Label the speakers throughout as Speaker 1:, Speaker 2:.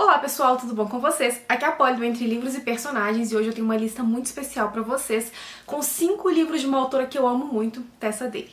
Speaker 1: Olá pessoal, tudo bom com vocês? Aqui é a Polly do Entre Livros e Personagens e hoje eu tenho uma lista muito especial pra vocês com 5 livros de uma autora que eu amo muito, Tessa Dei.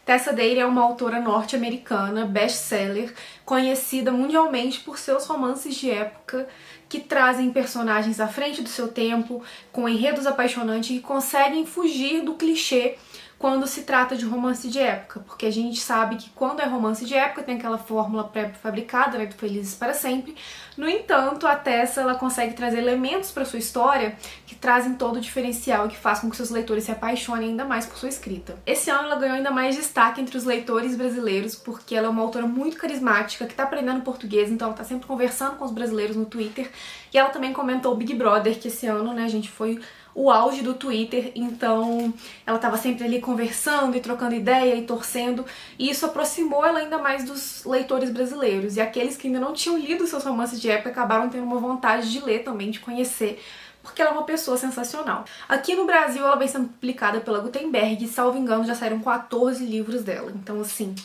Speaker 1: Tessa Dei é uma autora norte-americana, best-seller, conhecida mundialmente por seus romances de época que trazem personagens à frente do seu tempo, com enredos apaixonantes e conseguem fugir do clichê quando se trata de romance de época, porque a gente sabe que quando é romance de época tem aquela fórmula pré-fabricada, né, do Felizes para Sempre. No entanto, a Tessa ela consegue trazer elementos para sua história que trazem todo o diferencial e que faz com que seus leitores se apaixonem ainda mais por sua escrita. Esse ano ela ganhou ainda mais destaque entre os leitores brasileiros, porque ela é uma autora muito carismática, que está aprendendo português, então ela está sempre conversando com os brasileiros no Twitter, e ela também comentou o Big Brother, que esse ano, né, gente, foi o auge do Twitter, então ela estava sempre ali conversando e trocando ideia e torcendo, e isso aproximou ela ainda mais dos leitores brasileiros, e aqueles que ainda não tinham lido seus romances de época acabaram tendo uma vontade de ler também, de conhecer, porque ela é uma pessoa sensacional. Aqui no Brasil ela vem sendo publicada pela Gutenberg, e salvo engano já saíram 14 livros dela, então assim,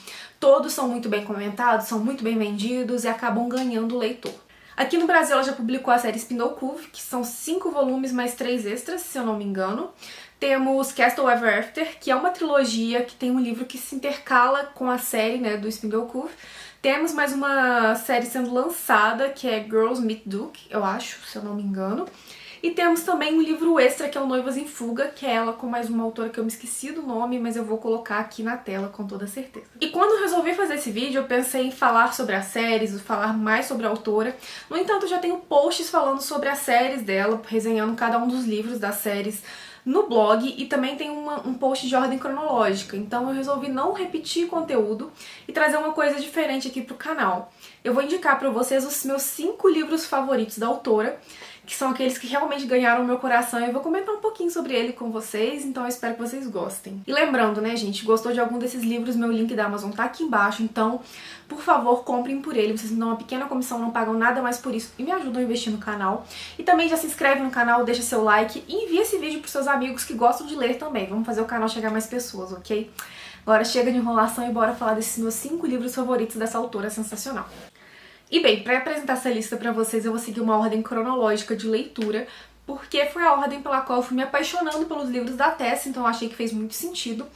Speaker 1: todos são muito bem comentados, são muito bem vendidos e acabam ganhando o leitor. Aqui no Brasil ela já publicou a série Spindle Cove, que são 5 volumes mais 3 extras, se eu não me engano. Temos Castle Ever After, que é uma trilogia que tem um livro que se intercala com a série, né, do Spindle Cove. Temos mais uma série sendo lançada, que é Girls Meet Duke, eu acho, se eu não me engano. E temos também um livro extra, que é o Noivas em Fuga, que é ela com mais uma autora que eu me esqueci do nome, mas eu vou colocar aqui na tela com toda certeza. E quando eu resolvi fazer esse vídeo, eu pensei em falar sobre as séries, falar mais sobre a autora. No entanto, eu já tenho posts falando sobre as séries dela, resenhando cada um dos livros das séries no blog, e também tem um post de ordem cronológica, então eu resolvi não repetir conteúdo e trazer uma coisa diferente aqui pro canal. Eu vou indicar pra vocês os meus 5 livros favoritos da autora, que são aqueles que realmente ganharam o meu coração, e eu vou comentar um pouquinho sobre ele com vocês, então eu espero que vocês gostem. E lembrando, né, gente, gostou de algum desses livros, meu link da Amazon tá aqui embaixo, então, por favor, comprem por ele, vocês me dão uma pequena comissão, não pagam nada mais por isso e me ajudam a investir no canal. E também já se inscreve no canal, deixa seu like e envia esse vídeo pros seus amigos que gostam de ler também, vamos fazer o canal chegar a mais pessoas, ok? Agora chega de enrolação e bora falar desses meus 5 livros favoritos dessa autora sensacional. E bem, para apresentar essa lista para vocês eu vou seguir uma ordem cronológica de leitura, porque foi a ordem pela qual eu fui me apaixonando pelos livros da Tessa, então eu achei que fez muito sentido.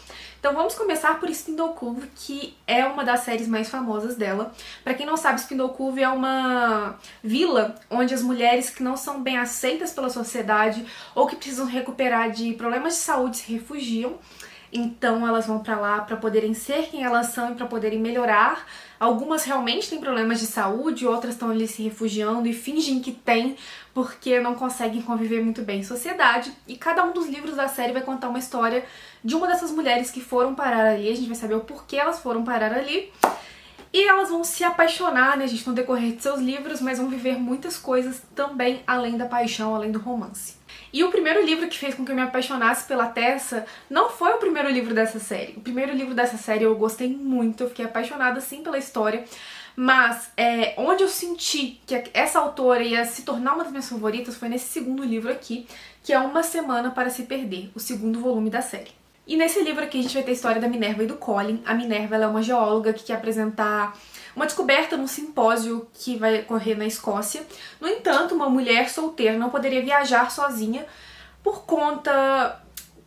Speaker 1: Então vamos começar por Spindle Cove, que é uma das séries mais famosas dela. Para quem não sabe, Spindle Cove é uma vila onde as mulheres que não são bem aceitas pela sociedade ou que precisam recuperar de problemas de saúde se refugiam. Então elas vão pra lá pra poderem ser quem elas são e pra poderem melhorar. Algumas realmente têm problemas de saúde, outras estão ali se refugiando e fingem que têm porque não conseguem conviver muito bem em sociedade. E cada um dos livros da série vai contar uma história de uma dessas mulheres que foram parar ali. A gente vai saber o porquê elas foram parar ali. E elas vão se apaixonar, né, gente, no decorrer de seus livros, mas vão viver muitas coisas também além da paixão, além do romance. E o primeiro livro que fez com que eu me apaixonasse pela Tessa não foi o primeiro livro dessa série. O primeiro livro dessa série eu gostei muito, eu fiquei apaixonada sim pela história, mas onde eu senti que essa autora ia se tornar uma das minhas favoritas foi nesse segundo livro aqui, que é Uma Semana para se Perder, o segundo volume da série. E nesse livro aqui a gente vai ter a história da Minerva e do Colin. A Minerva ela é uma geóloga que quer apresentar uma descoberta num simpósio que vai ocorrer na Escócia. No entanto, uma mulher solteira não poderia viajar sozinha por conta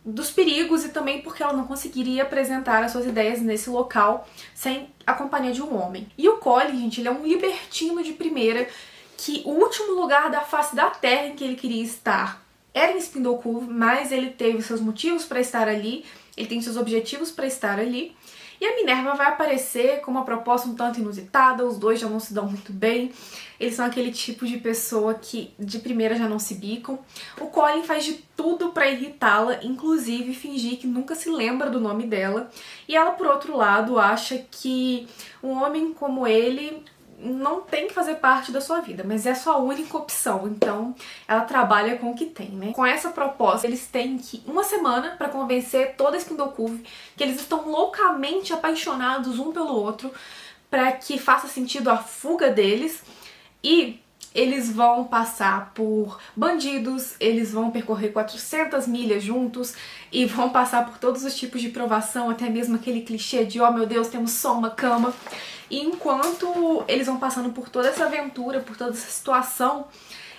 Speaker 1: dos perigos e também porque ela não conseguiria apresentar as suas ideias nesse local sem a companhia de um homem. E o Colin, gente, ele é um libertino de primeira, que o último lugar da face da terra em que ele queria estar era em Spindle Cove, mas ele teve seus motivos para estar ali, ele tem seus objetivos para estar ali, e a Minerva vai aparecer com uma proposta um tanto inusitada, os dois já não se dão muito bem, eles são aquele tipo de pessoa que de primeira já não se bicam. O Colin faz de tudo para irritá-la, inclusive fingir que nunca se lembra do nome dela, e ela, por outro lado, acha que um homem como ele não tem que fazer parte da sua vida, mas é sua única opção, então ela trabalha com o que tem, né? Com essa proposta, eles têm que uma semana pra convencer toda a Spindle Cove que eles estão loucamente apaixonados um pelo outro, pra que faça sentido a fuga deles, e Eles vão passar por bandidos, eles vão percorrer 400 milhas juntos e vão passar por todos os tipos de provação, até mesmo aquele clichê de, oh meu Deus, temos só uma cama. E enquanto eles vão passando por toda essa aventura, por toda essa situação,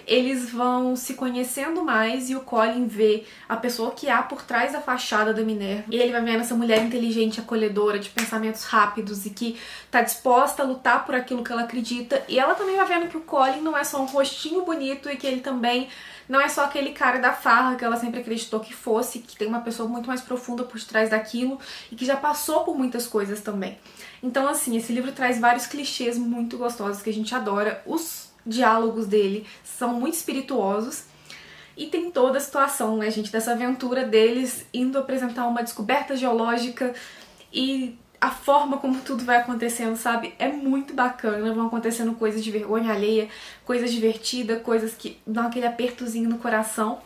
Speaker 1: eles vão se conhecendo mais e o Colin vê a pessoa que há por trás da fachada da Minerva. E ele vai vendo essa mulher inteligente, acolhedora, de pensamentos rápidos e que tá disposta a lutar por aquilo que ela acredita. E ela também vai vendo que o Colin não é só um rostinho bonito e que ele também não é só aquele cara da farra que ela sempre acreditou que fosse, que tem uma pessoa muito mais profunda por trás daquilo e que já passou por muitas coisas também. Então, assim, esse livro traz vários clichês muito gostosos que a gente adora. Os diálogos dele são muito espirituosos e tem toda a situação, né, gente, dessa aventura deles indo apresentar uma descoberta geológica e a forma como tudo vai acontecendo, sabe? É muito bacana, vão acontecendo coisas de vergonha alheia, coisas divertidas, coisas que dão aquele apertozinho no coração.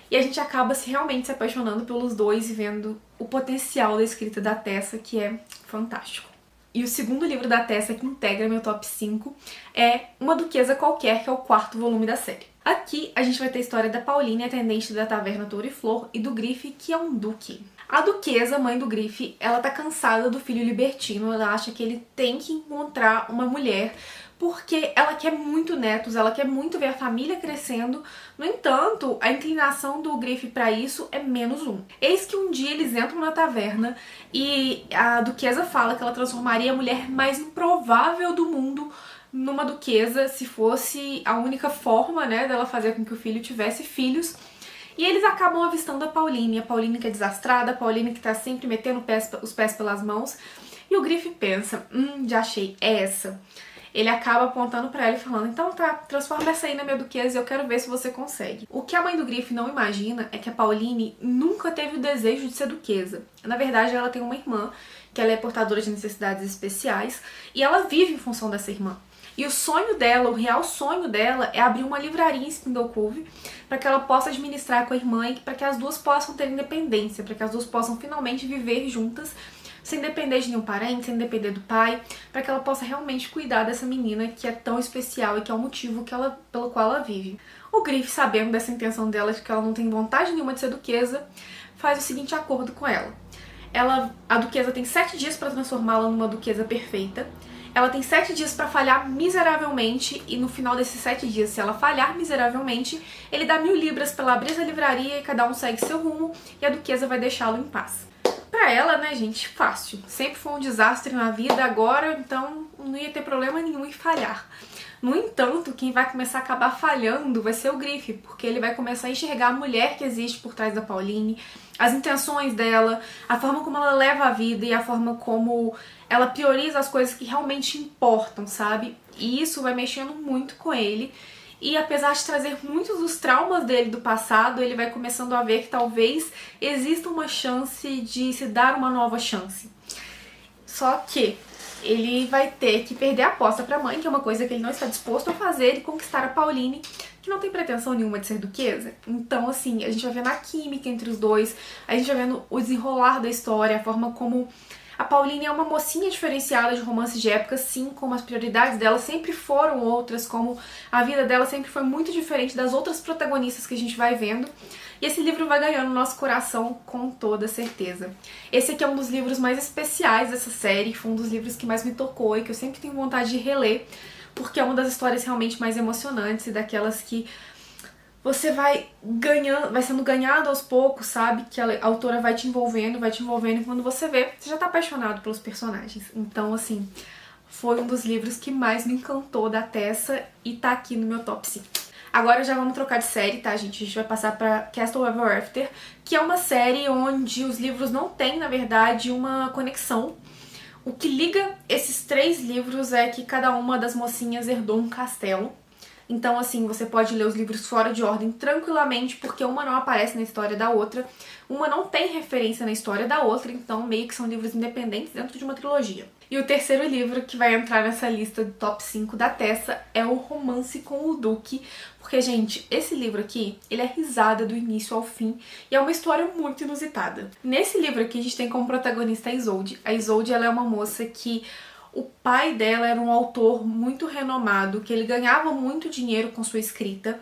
Speaker 1: E a gente acaba realmente se apaixonando pelos dois e vendo o potencial da escrita da Tessa, que é fantástico. E o segundo livro da Tessa que integra meu top 5 é Uma Duquesa Qualquer, que é o 4º volume da série. Aqui a gente vai ter a história da Pauline, atendente da taverna Touro e Flor, e do Grife, que é um duque. A duquesa, mãe do Grife, ela tá cansada do filho libertino, ela acha que ele tem que encontrar uma mulher porque ela quer muito netos, ela quer muito ver a família crescendo. No entanto, a inclinação do Grife pra isso é -1. Eis que um dia eles entram na taverna e a duquesa fala que ela transformaria a mulher mais improvável do mundo numa duquesa se fosse a única forma, né, dela fazer com que o filho tivesse filhos. E eles acabam avistando a Pauline que é desastrada, a Pauline que tá sempre metendo os pés pelas mãos. E o Grife pensa, já achei, é essa. Ele acaba apontando pra ela e falando, então tá, transforma essa aí na minha duquesa e eu quero ver se você consegue. O que a mãe do Grife não imagina é que a Pauline nunca teve o desejo de ser duquesa. Na verdade, ela tem uma irmã, que ela é portadora de necessidades especiais, e ela vive em função dessa irmã. E o sonho dela, o real sonho dela, é abrir uma livraria em Spindle Cove para que ela possa administrar com a irmã e para que as duas possam ter independência, para que as duas possam finalmente viver juntas, sem depender de nenhum parente, sem depender do pai, para que ela possa realmente cuidar dessa menina que é tão especial e que é o motivo pelo qual ela vive. O Grife, sabendo dessa intenção dela, de que ela não tem vontade nenhuma de ser duquesa, faz o seguinte acordo com ela. A duquesa tem 7 dias para transformá-la numa duquesa perfeita. Ela tem 7 dias para falhar miseravelmente e no final desses 7 dias, se ela falhar miseravelmente, ele dá 1000 libras para ela abrir essa livraria e cada um segue seu rumo e a duquesa vai deixá-lo em paz. Pra ela, né, gente, fácil. Sempre foi um desastre na vida, agora, então não ia ter problema nenhum em falhar. No entanto, quem vai começar a acabar falhando vai ser o Grife, porque ele vai começar a enxergar a mulher que existe por trás da Pauline, as intenções dela, a forma como ela leva a vida e a forma como ela prioriza as coisas que realmente importam, sabe? E isso vai mexendo muito com ele. E apesar de trazer muitos dos traumas dele do passado, ele vai começando a ver que talvez exista uma chance de se dar uma nova chance. Só que ele vai ter que perder a aposta pra mãe, que é uma coisa que ele não está disposto a fazer, e conquistar a Pauline, que não tem pretensão nenhuma de ser duquesa. Então, assim, a gente vai vendo a química entre os dois, a gente vai vendo o desenrolar da história, a forma como a Pauline é uma mocinha diferenciada de romances de época, sim, como as prioridades dela sempre foram outras, como a vida dela sempre foi muito diferente das outras protagonistas que a gente vai vendo. E esse livro vai ganhando nosso coração com toda certeza. Esse aqui é um dos livros mais especiais dessa série, foi um dos livros que mais me tocou e que eu sempre tenho vontade de reler, porque é uma das histórias realmente mais emocionantes e daquelas que você vai ganhando, vai sendo ganhado aos poucos, sabe? Que a autora vai te envolvendo e quando você vê, você já tá apaixonado pelos personagens. Então, assim, foi um dos livros que mais me encantou da Tessa e tá aqui no meu top 5. Agora já vamos trocar de série, tá, gente? A gente vai passar pra Castle Ever After, que é uma série onde os livros não têm, na verdade, uma conexão. O que liga esses 3 livros é que cada uma das mocinhas herdou um castelo. Então, assim, você pode ler os livros fora de ordem tranquilamente, porque uma não aparece na história da outra, uma não tem referência na história da outra, então meio que são livros independentes dentro de uma trilogia. E o terceiro livro que vai entrar nessa lista do top 5 da Tessa é o Romance com o Duque, porque, gente, esse livro aqui, ele é risada do início ao fim e é uma história muito inusitada. Nesse livro aqui a gente tem como protagonista a Isolde. A Isolde, ela é uma moça que o pai dela era um autor muito renomado, que ele ganhava muito dinheiro com sua escrita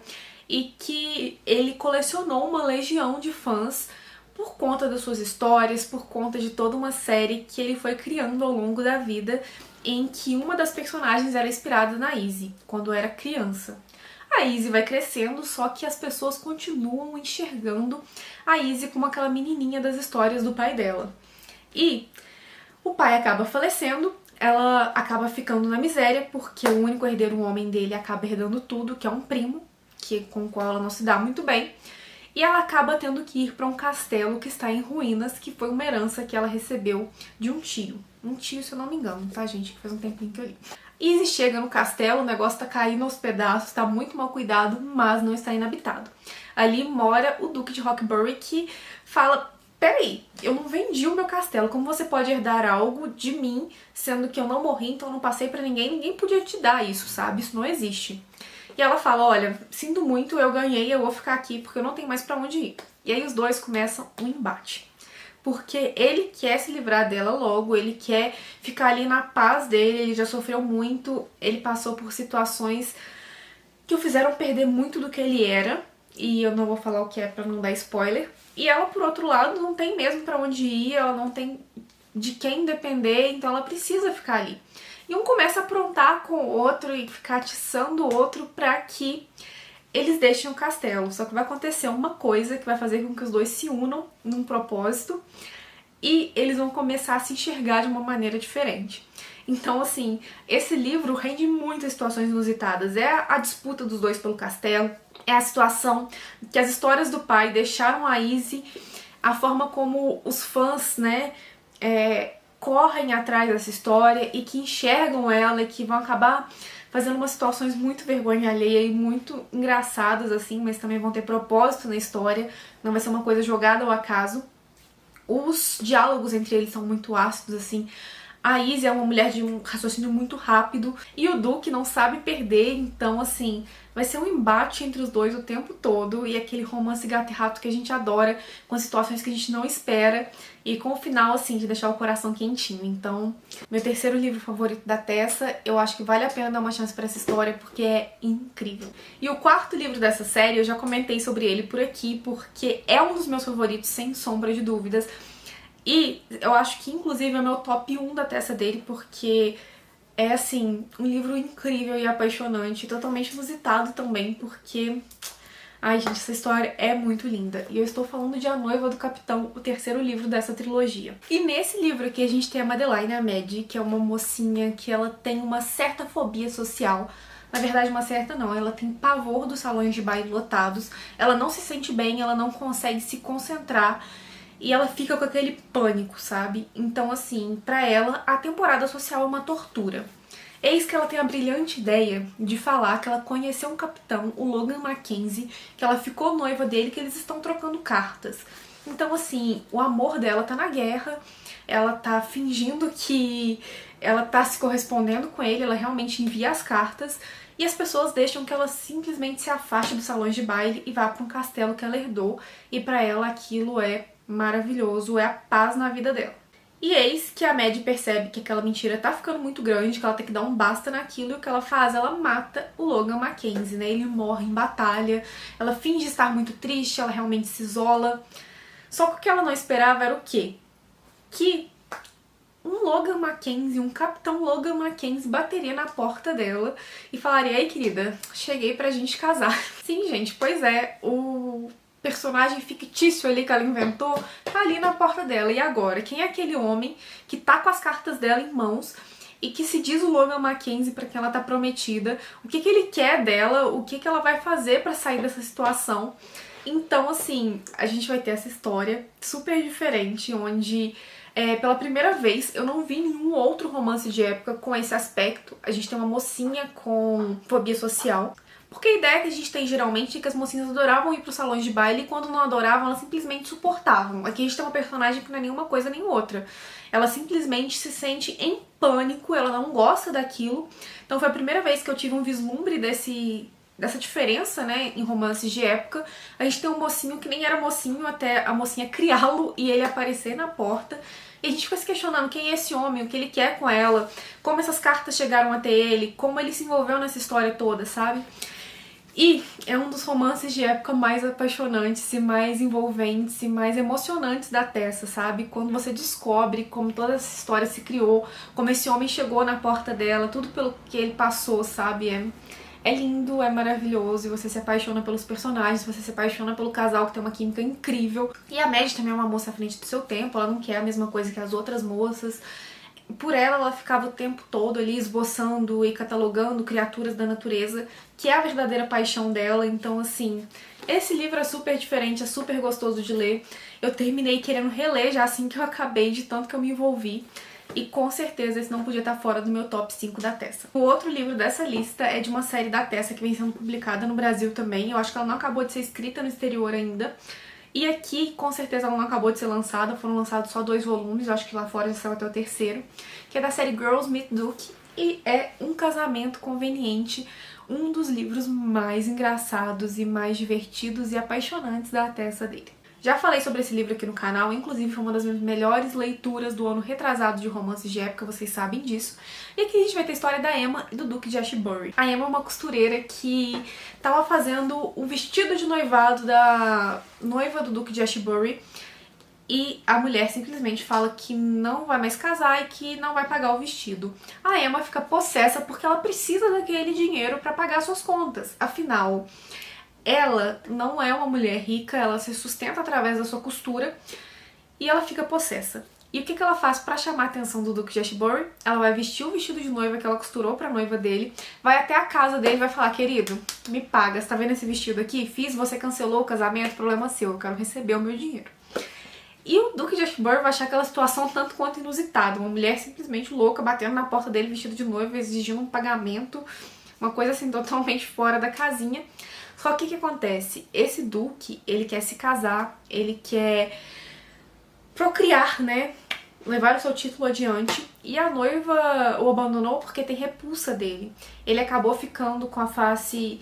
Speaker 1: e que ele colecionou uma legião de fãs por conta das suas histórias, por conta de toda uma série que ele foi criando ao longo da vida, em que uma das personagens era inspirada na Izzy, quando era criança. A Izzy vai crescendo, só que as pessoas continuam enxergando a Izzy como aquela menininha das histórias do pai dela. E o pai acaba falecendo, ela acaba ficando na miséria, porque o único herdeiro, o homem dele, acaba herdando tudo, que é um primo, com o qual ela não se dá muito bem. E ela acaba tendo que ir para um castelo que está em ruínas, que foi uma herança que ela recebeu de um tio. Um tio, se eu não me engano, tá, gente? Que faz um tempinho que eu li. Izzy chega no castelo, o negócio tá caindo aos pedaços, tá muito mal cuidado, mas não está inabitado. Ali mora o Duque de Rockbury, que fala: peraí, eu não vendi o meu castelo, como você pode herdar algo de mim, sendo que eu não morri, então eu não passei pra ninguém, ninguém podia te dar isso, sabe? Isso não existe. E ela fala: olha, sinto muito, eu ganhei, eu vou ficar aqui porque eu não tenho mais pra onde ir. E aí os dois começam um embate. Porque ele quer se livrar dela logo, ele quer ficar ali na paz dele, ele já sofreu muito, ele passou por situações que o fizeram perder muito do que ele era, e eu não vou falar o que é pra não dar spoiler. E ela, por outro lado, não tem mesmo pra onde ir, ela não tem de quem depender, então ela precisa ficar ali. E um começa a aprontar com o outro e ficar atiçando o outro pra que eles deixem o castelo. Só que vai acontecer uma coisa que vai fazer com que os dois se unam num propósito e eles vão começar a se enxergar de uma maneira diferente. Então, assim, esse livro rende muitas situações inusitadas. É a disputa dos dois pelo castelo, é a situação que as histórias do pai deixaram a Izzy, a forma como os fãs, né, correm atrás dessa história e que enxergam ela e que vão acabar fazendo umas situações muito vergonha alheia e muito engraçadas, assim, mas também vão ter propósito na história, não vai ser uma coisa jogada ao acaso. Os diálogos entre eles são muito ácidos, assim. A Izzy é uma mulher de um raciocínio muito rápido e o Duque não sabe perder, então, assim, vai ser um embate entre os dois o tempo todo e aquele romance gato e rato que a gente adora, com situações que a gente não espera e com o final, assim, de deixar o coração quentinho. Então, meu terceiro livro favorito da Tessa, eu acho que vale a pena dar uma chance pra essa história porque é incrível. E o quarto livro dessa série, eu já comentei sobre ele por aqui porque é um dos meus favoritos, sem sombra de dúvidas. E eu acho que, inclusive, é o meu top 1 da Tessa dele, porque é, assim, um livro incrível e apaixonante, totalmente inusitado também, porque... ai, gente, essa história é muito linda. E eu estou falando de A Noiva do Capitão, o terceiro livro dessa trilogia. E nesse livro aqui a gente tem a Madeline, a Maddie, que é uma mocinha que ela tem uma certa fobia social. Na verdade, uma certa não, ela tem pavor dos salões de baile lotados, ela não se sente bem, ela não consegue se concentrar, e ela fica com aquele pânico, sabe? Então, assim, pra ela, a temporada social é uma tortura. Eis que ela tem a brilhante ideia de falar que ela conheceu um capitão, o Logan Mackenzie, que ela ficou noiva dele, que eles estão trocando cartas. Então, assim, o amor dela tá na guerra, ela tá fingindo que ela tá se correspondendo com ele, ela realmente envia as cartas, e as pessoas deixam que ela simplesmente se afaste dos salões de baile e vá pra um castelo que ela herdou, e pra ela aquilo é maravilhoso, é a paz na vida dela. E eis que a Maddie percebe que aquela mentira tá ficando muito grande, que ela tem que dar um basta naquilo, e o que ela faz? Ela mata o Logan Mackenzie, né? Ele morre em batalha, ela finge estar muito triste, ela realmente se isola. Só que o que ela não esperava era o quê? Que um Logan Mackenzie, um Capitão Logan Mackenzie bateria na porta dela e falaria: ei, querida, cheguei pra gente casar. Sim, gente, pois é, o personagem fictício ali que ela inventou tá ali na porta dela. E agora? Quem é aquele homem que tá com as cartas dela em mãos e que se diz o Logan Mackenzie pra quem ela tá prometida? O que ele quer dela? O que ela vai fazer pra sair dessa situação? Então, assim, a gente vai ter essa história super diferente, onde pela primeira vez eu não vi nenhum outro romance de época com esse aspecto. A gente tem uma mocinha com fobia social. Porque a ideia que a gente tem geralmente é que as mocinhas adoravam ir pros salões de baile e quando não adoravam, elas simplesmente suportavam. Aqui a gente tem uma personagem que não é nenhuma coisa nem outra. Ela simplesmente se sente em pânico, ela não gosta daquilo. Então foi a primeira vez que eu tive um vislumbre dessa diferença, né, em romances de época. A gente tem um mocinho que nem era mocinho até a mocinha criá-lo e ele aparecer na porta. E a gente fica se questionando quem é esse homem, o que ele quer com ela, como essas cartas chegaram até ele, como ele se envolveu nessa história toda, sabe? E é um dos romances de época mais apaixonantes e mais envolventes e mais emocionantes da Tessa, sabe? Quando você descobre como toda essa história se criou, como esse homem chegou na porta dela, tudo pelo que ele passou, sabe? É lindo, é maravilhoso, e você se apaixona pelos personagens, você se apaixona pelo casal que tem uma química incrível. E a Maddie também é uma moça à frente do seu tempo, ela não quer a mesma coisa que as outras moças. Por ela ficava o tempo todo ali esboçando e catalogando criaturas da natureza, que é a verdadeira paixão dela. Então, assim, esse livro é super diferente, é super gostoso de ler. Eu terminei querendo reler já assim que eu acabei, de tanto que eu me envolvi. E com certeza esse não podia estar fora do meu top 5 da Tessa. O outro livro dessa lista é de uma série da Tessa que vem sendo publicada no Brasil também. Eu acho que ela não acabou de ser escrita no exterior ainda. E aqui, com certeza, ela não acabou de ser lançada, foram lançados só 2 volumes, eu acho que lá fora já saiu até o terceiro, que é da série Girls Meet Duke, e é Um Casamento Conveniente, um dos livros mais engraçados e mais divertidos e apaixonantes da Tessa dele. Já falei sobre esse livro aqui no canal, inclusive foi uma das minhas melhores leituras do ano retrasado de romances de época, vocês sabem disso. E aqui a gente vai ter a história da Emma e do Duque de Ashbury. A Emma é uma costureira que estava fazendo o vestido de noivado da noiva do Duque de Ashbury, e a mulher simplesmente fala que não vai mais casar e que não vai pagar o vestido. A Emma fica possessa porque ela precisa daquele dinheiro para pagar suas contas. Afinal, ela não é uma mulher rica, ela se sustenta através da sua costura e ela fica possessa. E o que ela faz para chamar a atenção do Duque de Ashbury? Ela vai vestir o vestido de noiva que ela costurou pra noiva dele, vai até a casa dele e vai falar: querido, me paga, você tá vendo esse vestido aqui? Fiz, você cancelou o casamento, problema seu, eu quero receber o meu dinheiro. E o Duque de Ashbury vai achar aquela situação tanto quanto inusitada, uma mulher simplesmente louca batendo na porta dele vestida de noiva, exigindo um pagamento, uma coisa assim totalmente fora da casinha. Só que o que acontece? Esse Duque, ele quer se casar, ele quer procriar, né? Levar o seu título adiante. E a noiva o abandonou porque tem repulsa dele. Ele acabou ficando com a face,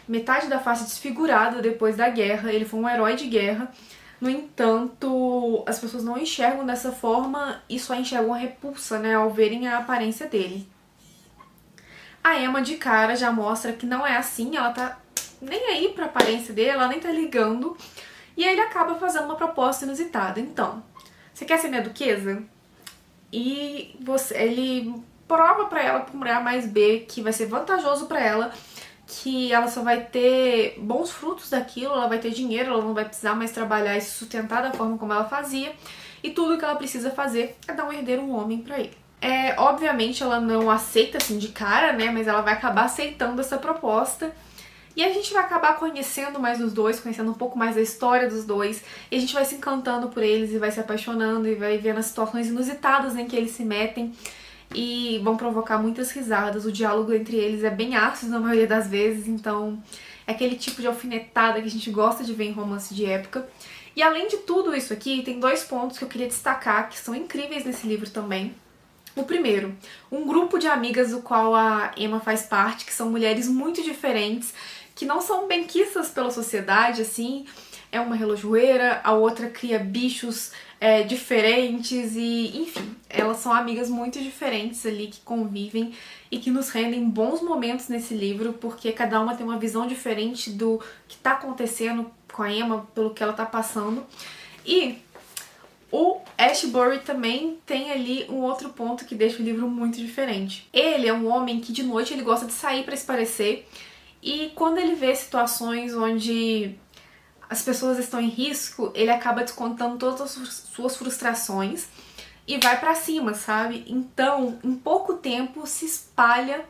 Speaker 1: metade da face desfigurada depois da guerra. Ele foi um herói de guerra. No entanto, as pessoas não enxergam dessa forma e só enxergam a repulsa, né? Ao verem a aparência dele. A Emma de cara já mostra que não é assim, ela tá nem aí pra aparência dele, ela nem tá ligando. E aí ele acaba fazendo uma proposta inusitada. Então, você quer ser minha duquesa? E ele prova pra ela, por A mais B, que vai ser vantajoso pra ela, que ela só vai ter bons frutos daquilo, ela vai ter dinheiro, ela não vai precisar mais trabalhar e se sustentar da forma como ela fazia. E tudo que ela precisa fazer é dar um herdeiro, um homem pra ele. Obviamente ela não aceita assim de cara, né, mas ela vai acabar aceitando essa proposta. E a gente vai acabar conhecendo mais os dois, conhecendo um pouco mais da história dos dois, e a gente vai se encantando por eles e vai se apaixonando e vai vendo as situações inusitadas em que eles se metem e vão provocar muitas risadas. O diálogo entre eles é bem ácido na maioria das vezes, então é aquele tipo de alfinetada que a gente gosta de ver em romance de época. E além de tudo isso aqui, tem 2 pontos que eu queria destacar que são incríveis nesse livro também. O primeiro, um grupo de amigas do qual a Emma faz parte, que são mulheres muito diferentes, que não são benquistas pela sociedade, assim. É uma relojoeira, a outra cria bichos diferentes e, enfim, elas são amigas muito diferentes ali que convivem e que nos rendem bons momentos nesse livro, porque cada uma tem uma visão diferente do que tá acontecendo com a Emma, pelo que ela tá passando. E o Ashbury também tem ali um outro ponto que deixa o livro muito diferente. Ele é um homem que de noite ele gosta de sair pra espairecer, e quando ele vê situações onde as pessoas estão em risco, ele acaba descontando todas as suas frustrações e vai pra cima, sabe? Então, em pouco tempo se espalha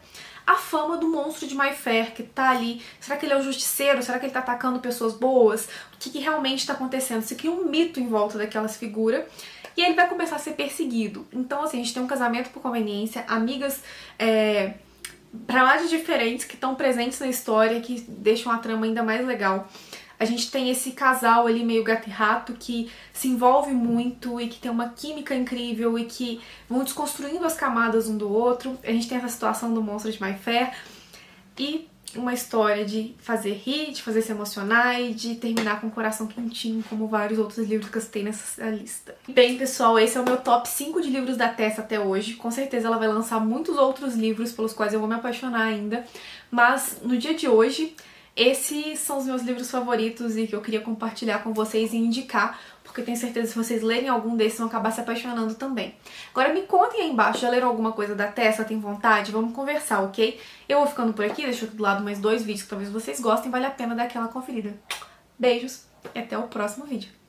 Speaker 1: a fama do monstro de Mayfair que tá ali. Será que ele é o justiceiro? Será que ele tá atacando pessoas boas? O que realmente tá acontecendo? Se cria um mito em volta daquelas figuras e ele vai começar a ser perseguido. Então, assim, a gente tem um casamento por conveniência, amigas pra lá de diferentes que estão presentes na história, que deixam a trama ainda mais legal. A gente tem esse casal ali meio gato e rato que se envolve muito e que tem uma química incrível e que vão desconstruindo as camadas um do outro. A gente tem essa situação do monstro de Mayfair. E uma história de fazer rir, de fazer se emocionar e de terminar com o coração quentinho, como vários outros livros que eu citei nessa lista. Bem, pessoal, esse é o meu top 5 de livros da Tessa até hoje. Com certeza ela vai lançar muitos outros livros pelos quais eu vou me apaixonar ainda, mas no dia de hoje, esses são os meus livros favoritos e que eu queria compartilhar com vocês e indicar, porque tenho certeza que se vocês lerem algum desses vão acabar se apaixonando também. Agora me contem aí embaixo, já leram alguma coisa da Tessa? Tem vontade? Vamos conversar, ok? Eu vou ficando por aqui, deixo aqui do lado mais 2 vídeos que talvez vocês gostem, vale a pena dar aquela conferida. Beijos e até o próximo vídeo.